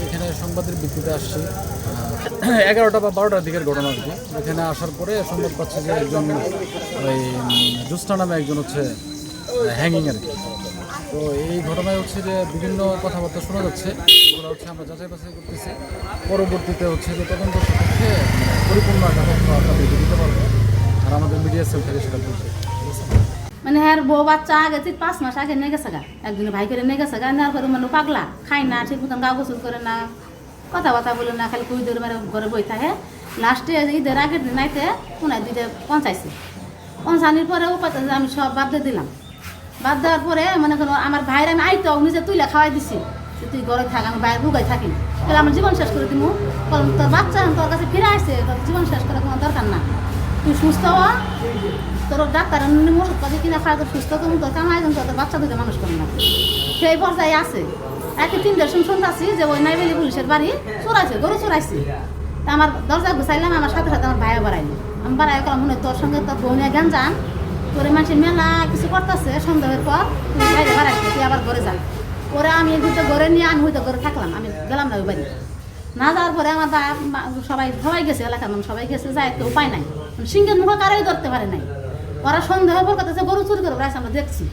এখানে সংবাদের ভিত্তিতে আসছি 11টা বা 12টার দিকের ঘটনা আর কি। এখানে আসার পরে সংবাদ পাচ্ছে যে একজন ওই জুস্টা নামে একজন হচ্ছে হ্যাঙ্গিং আর কি। তো এই ঘটনায় হচ্ছে যে বিভিন্ন কথাবার্তা শোনা যাচ্ছে, এগুলো হচ্ছে আমরা যাচাই বাছাই করতেছি। পরবর্তীতে হচ্ছে যে তদন্ত সাপেক্ষে পরিপূর্ণ একটা তথ্য আপনাদেরকে দিতে পারবো, আর আমাদের মিডিয়া সেল থেকে সেটা বলবে। মানে হ্যাঁ বউ বাচ্চা আগে 5 মাস আগে নিয়ে গেছে গা, একজনের ভাই করে নিয়ে গেছে গা। নেওয়ার পরে মানে পাগলা, খায় না ঠিক মতন, গা গোসল করে না, কথাবার্তা বলে না, খালি কুই ধরে মেরে ঘরে বই থাকে। লাস্টে ঈদের আগের দিন আইতে কোনায় 2টা পঞ্চাইছে। পঞ্চানির পরে ও কথা আমি সব বাদ দিয়ে দিলাম। বাদ দেওয়ার পরে মনে করো আমার ভাইয়ের আমি আইতো নিজে তুইলে খাওয়াই দিছি, তুই ঘরে থাক, আমি বাইরে বুগাই থাকি, তাহলে আমার জীবন শেষ করে দিব। তোর বাচ্চা তোর কাছে ফিরে আসছে, তোর জীবন শেষ করার কোনো দরকার না। তুই সুস্থ হ, তোর ডাক্তার ওষুধ পাতি কিনা খাওয়া, তোর সুস্থ তুমি তোর কামাই তোর বাচ্চা দুটো মানুষ করে না। সেই পর্যায়ে আছে। একে 3টার সময় শুনতেছি যে ওই নাইবেলি পুলিশের বাড়ি চোরাইছে, গরু চোরাইছে। তা আমার দরজা গুছাইলাম, আমার সাথে সাথে আমার ভাইয়া বাড়াইনি। আমি বাড়াই করলাম মনে তোর সঙ্গে তোর বউ নিয়ে জ্ঞান যান, তোর মানুষের মেলা কিছু করতেছে, সন্দেহের পর তুই বাইরে বাড়াইছে, তুই আবার ঘরে যান। পরে আমি হয়তো ঘরে নিয়ে আমি হয়তো ঘরে থাকলাম, আমি গেলাম না ওই বাড়ি। না যাওয়ার পরে আমার সবাই গেছে, এলাকার মানুষ সবাই গেছে, যায় তো উপায় নাই, সিংহের মুখে কারোই ধরতে পারে নাই। ওরা সন্দেহ করতেছে গরু চুরি করে বেড়াইছে, আমরা দেখছি।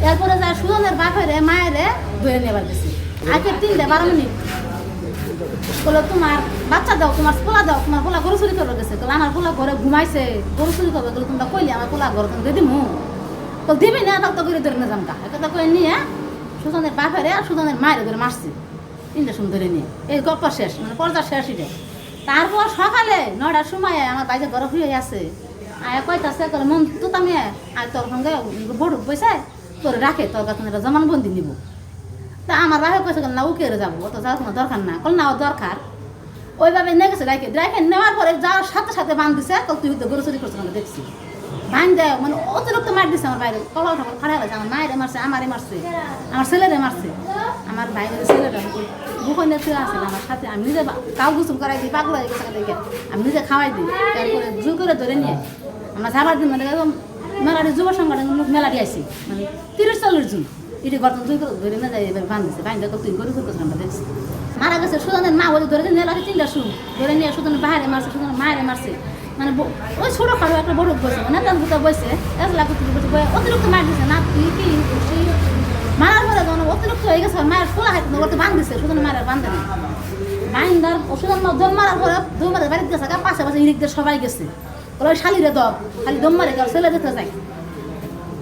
এরপরে যায় সুজনের বাপেরে মায়েরে ধরে নেবার গেছি। আজকে 3:12 মিনিট বলো তোমার বাচ্চা দাও, তোমার পোলা দাও, তোমার পোলা গরু চুরি করে গেছে। আমার পোলা ঘরে ঘুমাইছে, গরু চুরি করবে, তোমরা কইলে আমার পোলা ঘর তুমি দিদি মু তো দিবি না, তাও তো করে ধরে না যাম কা কথা কয়ে নিয়ে সুজনের বাপেরে আর সুজনের মায়ের ধরে মারছি 3টার সময় ধরে নিয়ে। এই গল্প শেষ, মানে পর্দা শেষ। এটা তারপর সকালে 9টার সময় আমার বাইরে ঘরে শুয়ে আছে, আয়া কয়তাছে করে মন তো আমি আর তোর সঙ্গে বড় পয়সা তোর রাখে, তোর কাছে একটা জমানবন্দি নিব। তা আমার বাপে কইছে না ও কেড়ে যাবো, অত যাওয়ার কোনো দরকার না, কল না দরকার। ওইভাবে নিয়ে গেছে রাখে নেওয়ার পরে যাওয়ার সাথে সাথে বান দিছে, কল তুই তো গরু চুরি করছে আমরা দেখছি। বান দেয় মানে অতিরিক্ত মার দিছে আমার বাইরে, কলাল ঠাকুর খারাপ হয়েছে। আমার মায়েরে মারছে, আমারে মারছে, আমার ছেলেরে মারছে, আমার ভাইয়ের ছেলেটা বুকনে শুয়ে আসলে আমার সাথে। আমি নিজে কাউ গুসুম করাই দিই, পাগল হয়ে গেছে দেখে আমি নিজে খাওয়াই দিই। তারপরে জোর করে ধরে নিয়ে আমরা যাবার দিন মানে একদম মেলাটি যুব সংগঠন মেলাটি আসি, মানে 30-40 জন এটি গঠন তুই ধরে না যাই এবার বান দিচ্ছে। বান্ধে তুই গরু করতেছ আমরা দেখছি। মারা গেছে সুজনের মা বলে ধরে নিয়ে লাগে 3টার সময় ধরে নিয়ে সুজনের বাইরে মারছে, সুজনের মায়েরে মারছে। মানে ওই ছোটো খাটো একটা বড় বসে মানে তার দুটো বসে 1 লাখ বসে অতিরিক্ত মার দিছে না। তুই কি মারার পরে যখন অতিরিক্ত হয়ে গেছে মায়ের ফোলা হাইতে ওটা বান দিছে, সুজনের মায়ের বান্ধে না। বাইন্দার সুজন দম মারার পরে দৌমারের বাড়িতে গেছে, পাশে পাশে ইরিকদের সবাই গেছে। ওই শালিরে দম খালি দম মারে গেল, ছেলে দিতে যায়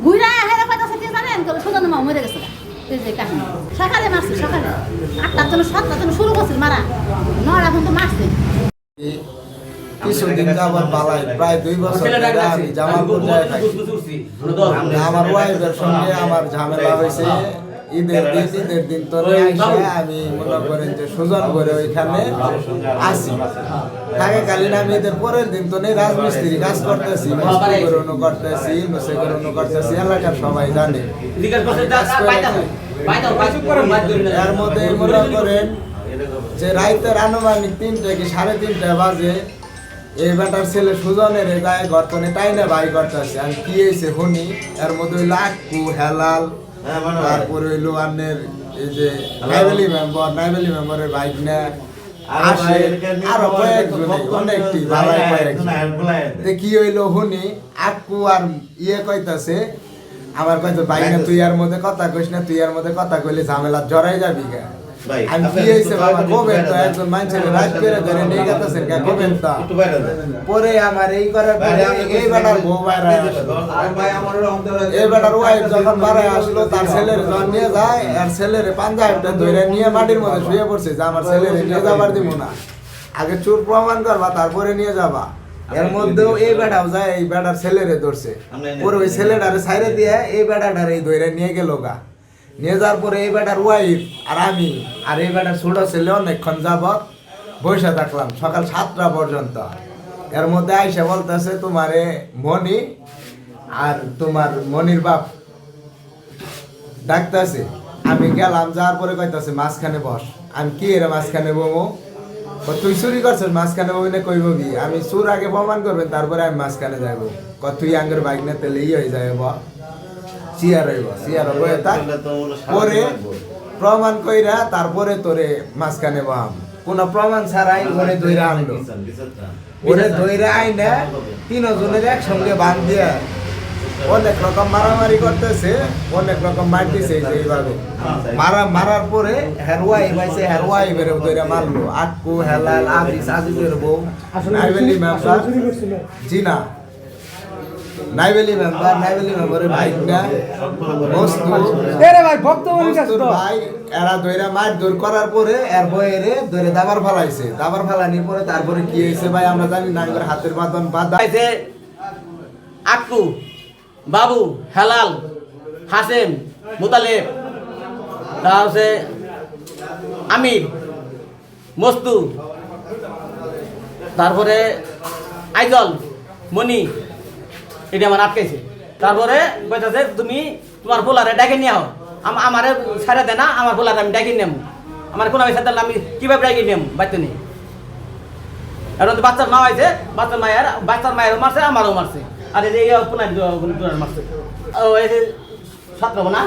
ঘুরা হেরে পাইতেছে কি জানেন, সুজন মা মরে গেছে। এই যে কাহিনী সকালে মারছে, সকালে 8টার জন্য 7টার জন্য শুরু করছিল মারা, 9টা কিন্তু মারছে। কিছুদিন যাবার পালাই প্রায় 2 বছর ধরে আমি জামালপুর যায় থাকি। আমার ওয়াইফের সঙ্গে আমার ঝামেলা হয়েছে ঈদের দিন তোরে আইসে আমি মনে করেন যে সুজন করে ওইখানে আসি থাকে কালীন। আমি ঈদের পরের দিন তো নেই রাজমিস্ত্রি কাজ করতেছি, করতেছি এলাকার সবাই জানে। এর মধ্যে মনে করেন যে রাইতের আনুমানিক 3টা কি 3:30 বাজে এই বেটার ছেলে সুজনের গায়ে গর্তনে টাইনে বাই করতেছে। আমি কি হয়েছে শুনি, এর মধ্যে হইলো আকু হেলাল, তারপরে হইলো আন্নের এই যে নাইবেলি মেম্বারের বাইক না আসে, আরো কয়েকজন অনেকটি ভালাই কয়েকজন। কি হইলো শুনি আকু আর কইতাছে আমার কইতে বাইক না, তুই এর মধ্যে কথা কইস না, তুই এর মধ্যে কথা কইলে ঝামেলা জড়াই যাবি গা। আমি কি হইছে বাবা গোবেন তো একজন মানুষের রাত করে ধরে নিয়ে গেতেছেন কা গোবেন তো পরে আমার এই করার পরে এই বেটার বউ বাইরে এই বেটার ওয়াইফ যখন বাড়ায় আসলো তার ছেলের জন নিয়ে যায়, আর ছেলের পাঞ্জাবিটা ধরে নিয়ে মাটির মধ্যে শুয়ে পড়ছে যে আমার ছেলের নিয়ে যাবার দিব না, আগে চোর প্রমাণ করবা তারপরে নিয়ে যাবা। এর মধ্যেও এই বেটাও যায় এই বেটার ছেলেরে ধরছে, পরে ওই ছেলেটারে ছাইরে দিয়ে এই বেটাটারে ধরে নিয়ে গেল গা। নিয়ে যাওয়ার পরে এই বেটার ওয়াইফ আর আমি আর এই বেটার ছোট ছেলে অনেকক্ষণ যাবত বসে থাকলাম সকাল 7টা পর্যন্ত। এর মধ্যে আইসা বলতেছে তোমারে মনি আর তোমার মনির বাপ ডাকতেছে, আমি গেলাম, যাওয়ার পরে কইতাছে মাঝখানে বস। আমি কি এর মাঝখানে বমো? তুই চুরি করছিস, মাঝখানে বমি না কইব কি? আমি চুর আগে প্রমাণ করবেন, তারপরে আমি মাঝখানে যাইব। তুই আঙ্গের বাইক না তেলে হয়ে যাইব, চেয়ার হইব, চেয়ার হয়ে থাক, পরে প্রমাণ কইরা তারপরে তোরে মাঝখানে বহাম। কোনো প্রমাণ ছাড়াই ওরে ধইরা আনলো, ওরে ধইরা আইনা তিনজনের একসঙ্গে বান দিয়া অনেক রকম মারামারি করতেছে, অনেক রকম মারতেছে। এইভাবে মারার পরে হেরওয়াই পাইছে, হেরওয়াই বেরো ধইরা মারলো। আক্কু, হেলাল, আজিজ, আজিজের বউ, নাইবেলি মেম্বার, জি না, নাইবেলি মেম্বারের ভাই না, মস্তুর ভাই, এরা ধইরা মার দৌড় করার পরে এর বইয়েরে ধরে দাবার ফালাইছে। দাবার ফালানির পরে তারপরে কি হয়েছে ভাই আমরা জানি না। হাতের বাঁধন বাঁধা আক্কু, বাবু, হেলাল, হাসেম, মুতালেব, তা হচ্ছে আমির, মস্তু, তারপরে আইজল, মনি, এটা আমার আটকাইছে। তারপরে কইতাছে তুমি তোমার পোলারে ডাকে নিয়ে আও, আমারে ছাড়া দেয় না, আমার পোলারে আমি ডাকি নেব। আমার কোনো আমি সাথে আমি কীভাবে ডাকি নেব বাড়িতে নেই। এখন তো বাচ্চার মা হয়েছে, বাচ্চার মায়েরও মারছে, আমারও মারছে, আর এই যে পুনার মারছে। ও এই যে 17 না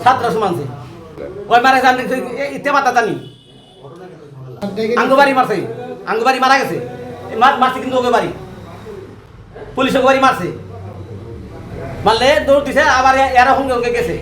17 মানছে, ওই মারা গেছে। আমি ইতে মাতা জানি আঙ্গবাড়ি মারছে, আঙ্গবাড়ি মারা গেছে, মারছে কিন্তু ওকে বাড়ি পুলিশ ওকে বাড়ি মারছে, মারলে দৌড় দিছে, আবার এরা সঙ্গে সঙ্গে গেছে।